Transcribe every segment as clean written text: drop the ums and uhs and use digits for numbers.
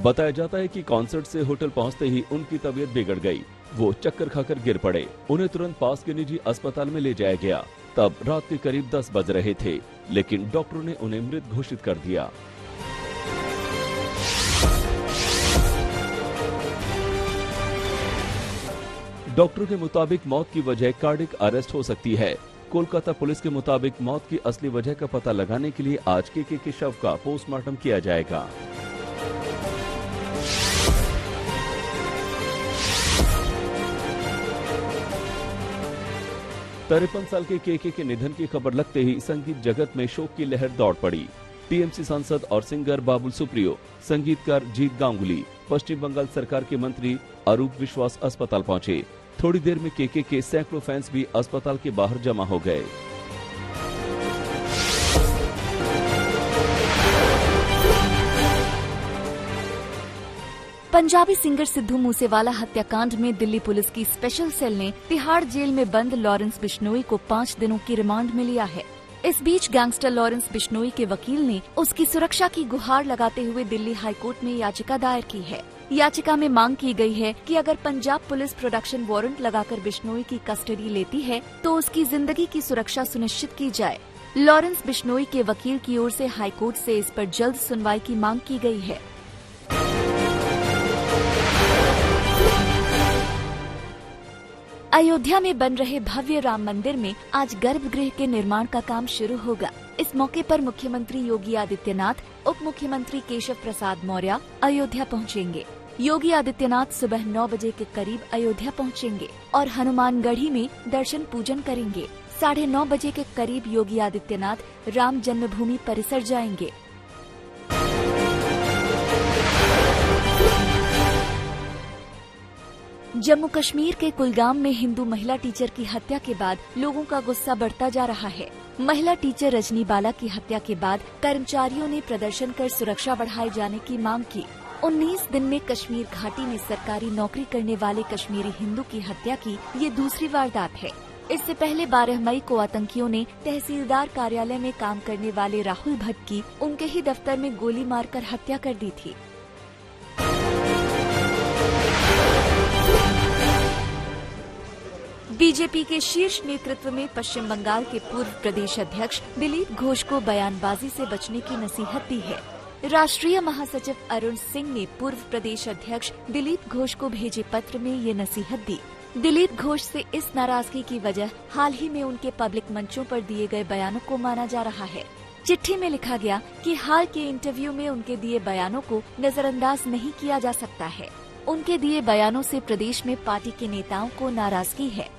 बताया जाता है कि कॉन्सर्ट से होटल पहुंचते ही उनकी तबीयत बिगड़ गई। वो चक्कर खाकर गिर पड़े। उन्हें तुरंत पास के निजी अस्पताल में ले जाया गया। तब रात के करीब 10 बज रहे थे, लेकिन डॉक्टरों ने उन्हें मृत घोषित कर दिया। डॉक्टरों के मुताबिक मौत की वजह कार्डियक अरेस्ट हो सकती है। कोलकाता पुलिस के मुताबिक मौत की असली वजह का पता लगाने के लिए आज केके के शव का पोस्टमार्टम किया जाएगा। 53 साल के केके के निधन की खबर लगते ही संगीत जगत में शोक की लहर दौड़ पड़ी। टीएमसी सांसद और सिंगर बाबुल सुप्रियो, संगीतकार जीत गांगुली, पश्चिम बंगाल सरकार के मंत्री अरूप विश्वास अस्पताल पहुंचे। थोड़ी देर में केके के सैकड़ों फैंस भी अस्पताल के बाहर जमा हो गए। पंजाबी सिंगर सिद्धू मूसेवाला हत्याकांड में दिल्ली पुलिस की स्पेशल सेल ने तिहाड़ जेल में बंद लॉरेंस बिश्नोई को 5 दिनों की रिमांड में लिया है। इस बीच गैंगस्टर लॉरेंस बिश्नोई के वकील ने उसकी सुरक्षा की गुहार लगाते हुए दिल्ली हाईकोर्ट में याचिका दायर की है। याचिका में मांग की गई है कि अगर पंजाब पुलिस प्रोडक्शन वारंट लगाकर बिश्नोई की कस्टडी लेती है तो उसकी जिंदगी की सुरक्षा सुनिश्चित की जाए। लॉरेंस बिश्नोई के वकील की ओर से हाईकोर्ट से इस पर जल्द सुनवाई की मांग की गई है। अयोध्या में बन रहे भव्य राम मंदिर में आज गर्भगृह के निर्माण का काम शुरू होगा। इस मौके पर मुख्यमंत्री योगी आदित्यनाथ, उप मुख्यमंत्री केशव प्रसाद मौर्य अयोध्या पहुंचेंगे। योगी आदित्यनाथ सुबह 9 बजे के करीब अयोध्या पहुंचेंगे और हनुमानगढ़ी में दर्शन पूजन करेंगे। 9:30 बजे के करीब योगी आदित्यनाथ राम जन्मभूमि परिसर जाएंगे। जम्मू कश्मीर के कुलगाम में हिंदू महिला टीचर की हत्या के बाद लोगों का गुस्सा बढ़ता जा रहा है। महिला टीचर रजनी बाला की हत्या के बाद कर्मचारियों ने प्रदर्शन कर सुरक्षा बढ़ाए जाने की मांग की। 19 दिन में कश्मीर घाटी में सरकारी नौकरी करने वाले कश्मीरी हिंदू की हत्या की ये दूसरी वारदात है। इससे पहले 12 मई को आतंकियों ने तहसीलदार कार्यालय में काम करने वाले राहुल भट्ट की उनके ही दफ्तर में गोली मारकर हत्या कर दी थी। बीजेपी के शीर्ष नेतृत्व में पश्चिम बंगाल के पूर्व प्रदेश अध्यक्ष दिलीप घोष को बयानबाजी से बचने की नसीहत दी है। राष्ट्रीय महासचिव अरुण सिंह ने पूर्व प्रदेश अध्यक्ष दिलीप घोष को भेजे पत्र में ये नसीहत दी। दिलीप घोष से इस नाराजगी की वजह हाल ही में उनके पब्लिक मंचों पर दिए गए बयानों को माना जा रहा है। चिट्ठी में लिखा गया कि हाल के इंटरव्यू में उनके दिए बयानों को नजरअंदाज नहीं किया जा सकता है। उनके दिए बयानों से प्रदेश में पार्टी के नेताओं को नाराजगी है।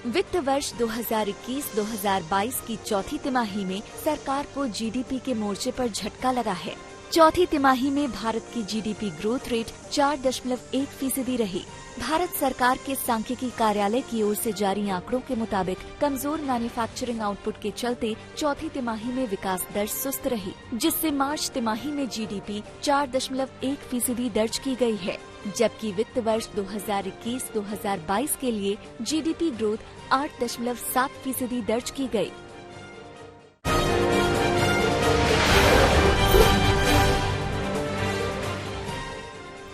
वित्त वर्ष 2021-2022 की चौथी तिमाही में सरकार को जीडीपी के मोर्चे पर झटका लगा है। चौथी तिमाही में भारत की जीडीपी ग्रोथ रेट 4.1% रही। भारत सरकार के सांख्यिकी कार्यालय की ओर से जारी आंकड़ों के मुताबिक कमजोर मैन्युफैक्चरिंग आउटपुट के चलते चौथी तिमाही में विकास दर सुस्त रही, जिससे मार्च तिमाही में जीडीपी 4.1% दर्ज की गई है, जबकि वित्त वर्ष 2021-2022 के लिए जीडीपी ग्रोथ 8.7% दर्ज की गई।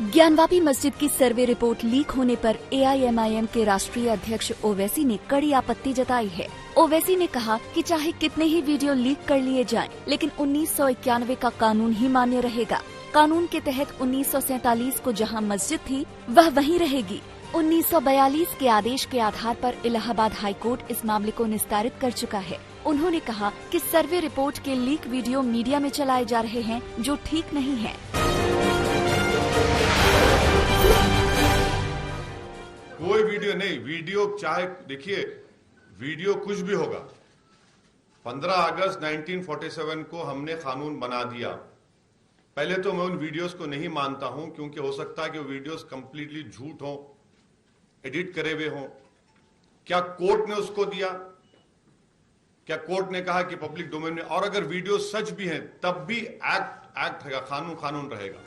ज्ञानवापी मस्जिद की सर्वे रिपोर्ट लीक होने पर एआईएमआईएम के राष्ट्रीय अध्यक्ष ओवैसी ने कड़ी आपत्ति जताई है। ओवैसी ने कहा कि चाहे कितने ही वीडियो लीक कर लिए जाएं, लेकिन 1991 का कानून ही मान्य रहेगा। कानून के तहत 1947 को जहां मस्जिद थी वह वहीं रहेगी। 1942 के आदेश के आधार पर इलाहाबाद हाईकोर्ट इस मामले को निस्तारित कर चुका है। उन्होंने कहा कि सर्वे रिपोर्ट के लीक वीडियो मीडिया में चलाए जा रहे हैं, जो ठीक नहीं है। कोई वीडियो नहीं, वीडियो चाहे देखिए, वीडियो कुछ भी होगा। 15 अगस्त 1947 को हमने कानून बना दिया। पहले तो मैं उन वीडियोस को नहीं मानता हूं, क्योंकि हो सकता है कि वीडियोस कंप्लीटली झूठ हो, एडिट करे हुए हों। क्या कोर्ट ने उसको दिया? क्या कोर्ट ने कहा कि पब्लिक डोमेन में? और अगर वीडियो सच भी हैं तब भी एक्ट रहेगा, कानून रहेगा।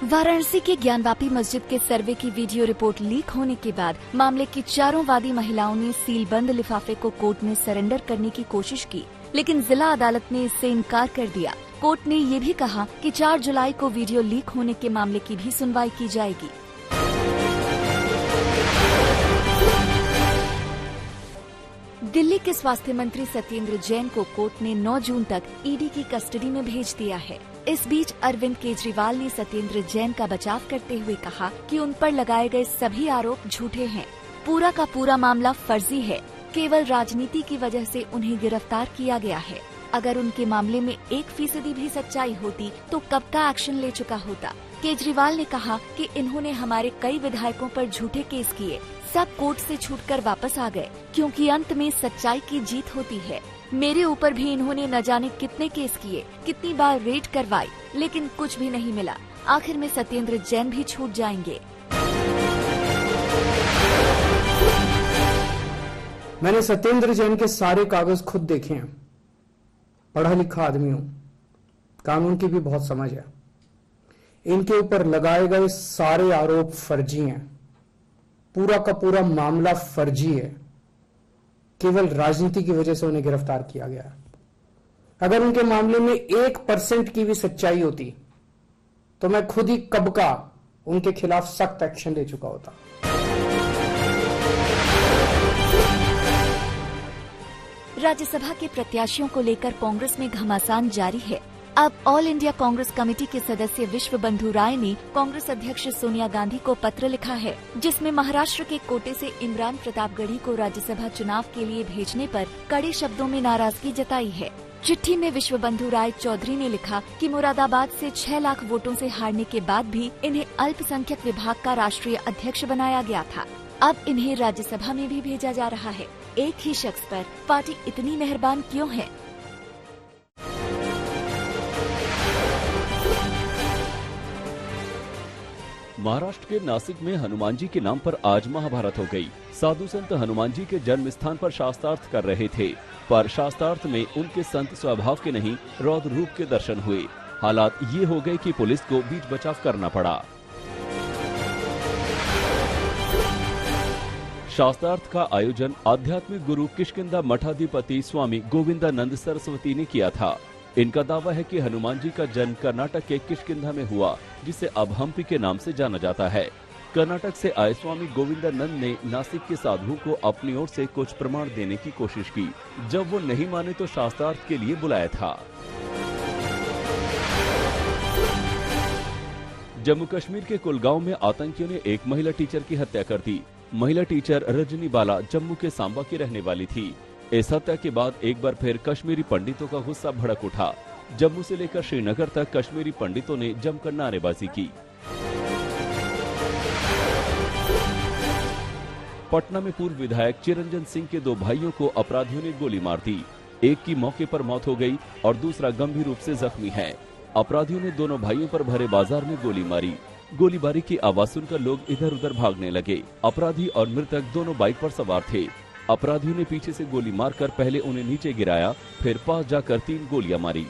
वाराणसी के ज्ञानवापी मस्जिद के सर्वे की वीडियो रिपोर्ट लीक होने के बाद मामले की चारों वादी महिलाओं ने सीलबंद लिफाफे को कोर्ट में सरेंडर करने की कोशिश की, लेकिन जिला अदालत ने इससे इनकार कर दिया। कोर्ट ने ये भी कहा कि 4 जुलाई को वीडियो लीक होने के मामले की भी सुनवाई की जाएगी। दिल्ली के स्वास्थ्य मंत्री सत्येंद्र जैन को कोर्ट ने 9 जून तक ईडी की कस्टडी में भेज दिया है। इस बीच अरविंद केजरीवाल ने सत्येंद्र जैन का बचाव करते हुए कहा कि उन पर लगाए गए सभी आरोप झूठे हैं। पूरा का पूरा मामला फर्जी है। केवल राजनीति की वजह से उन्हें गिरफ्तार किया गया है। अगर उनके मामले में 1% भी सच्चाई होती तो कब का एक्शन ले चुका होता। केजरीवाल ने कहा कि इन्होंने हमारे कई विधायकों पर झूठे केस किए, सब कोर्ट से छूटकर वापस आ गए, क्योंकि अंत में सच्चाई की जीत होती है। मेरे ऊपर भी इन्होंने न जाने कितने केस किए, कितनी बार रेड करवाई, लेकिन कुछ भी नहीं मिला। आखिर में सत्येंद्र जैन भी छूट जाएंगे। मैंने सत्येंद्र जैन के सारे कागज खुद देखे हैं। पढ़ा लिखा आदमी हूं, कानून की भी बहुत समझ है। इनके ऊपर लगाए गए सारे आरोप फर्जी हैं। पूरा का पूरा मामला फर्जी है। केवल राजनीति की वजह से उन्हें गिरफ्तार किया गया। अगर उनके मामले में 1% की भी सच्चाई होती तो मैं खुद ही कब का उनके खिलाफ सख्त एक्शन ले चुका होता। राज्यसभा के प्रत्याशियों को लेकर कांग्रेस में घमासान जारी है। अब ऑल इंडिया कांग्रेस कमेटी के सदस्य विश्व बंधु राय ने कांग्रेस अध्यक्ष सोनिया गांधी को पत्र लिखा है, जिसमें महाराष्ट्र के कोटे से इमरान प्रतापगढ़ी को राज्यसभा चुनाव के लिए भेजने पर कड़े शब्दों में नाराजगी जताई है। चिट्ठी में विश्व बंधु राय चौधरी ने लिखा कि मुरादाबाद से 6 लाख वोटों से हारने के बाद भी इन्हें अल्पसंख्यक विभाग का राष्ट्रीय अध्यक्ष बनाया गया था। अब इन्हें राज्यसभा में भी भेजा जा रहा है। एक ही शख्स पर पार्टी इतनी मेहरबान क्यों है? महाराष्ट्र के नासिक में हनुमान जी के नाम पर आज महाभारत हो गई। साधु संत हनुमान जी के जन्म स्थान पर शास्त्रार्थ कर रहे थे, पर शास्त्रार्थ में उनके संत स्वभाव के नहीं रौद्र रूप के दर्शन हुए। हालात ये हो गए कि पुलिस को बीच बचाव करना पड़ा। शास्त्रार्थ का आयोजन आध्यात्मिक गुरु किष्किंधा मठाधिपति स्वामी गोविंदानंद सरस्वती ने किया था। इनका दावा है कि हनुमान जी का जन्म कर्नाटक के किष्किंधा में हुआ, जिसे अब हम्पी के नाम से जाना जाता है। कर्नाटक से आए स्वामी गोविंदानंद ने नासिक के साधुओं को अपनी ओर से कुछ प्रमाण देने की कोशिश की। जब वो नहीं माने तो शास्त्रार्थ के लिए बुलाया था। जम्मू कश्मीर के कुलगांव में आतंकियों ने एक महिला टीचर की हत्या कर दी। महिला टीचर रजनी बाला जम्मू के सांबा की रहने वाली थी। इस हत्या के बाद एक बार फिर कश्मीरी पंडितों का गुस्सा भड़क उठा। जम्मू से लेकर श्रीनगर तक कश्मीरी पंडितों ने जमकर नारेबाजी की। पटना में पूर्व विधायक चिरंजन सिंह के 2 भाइयों को अपराधियों ने गोली मार दी। एक की मौके पर मौत हो गई और दूसरा गंभीर रूप से जख्मी है। अपराधियों ने दोनों भाइयों पर भरे बाजार में गोली मारी। गोलीबारी की आवाज सुनकर लोग इधर उधर भागने लगे। अपराधी और मृतक दोनों बाइक पर सवार थे। अपराधियों ने पीछे से गोली मारकर पहले उन्हें नीचे गिराया, फिर पास जाकर 3 गोलियां मारी।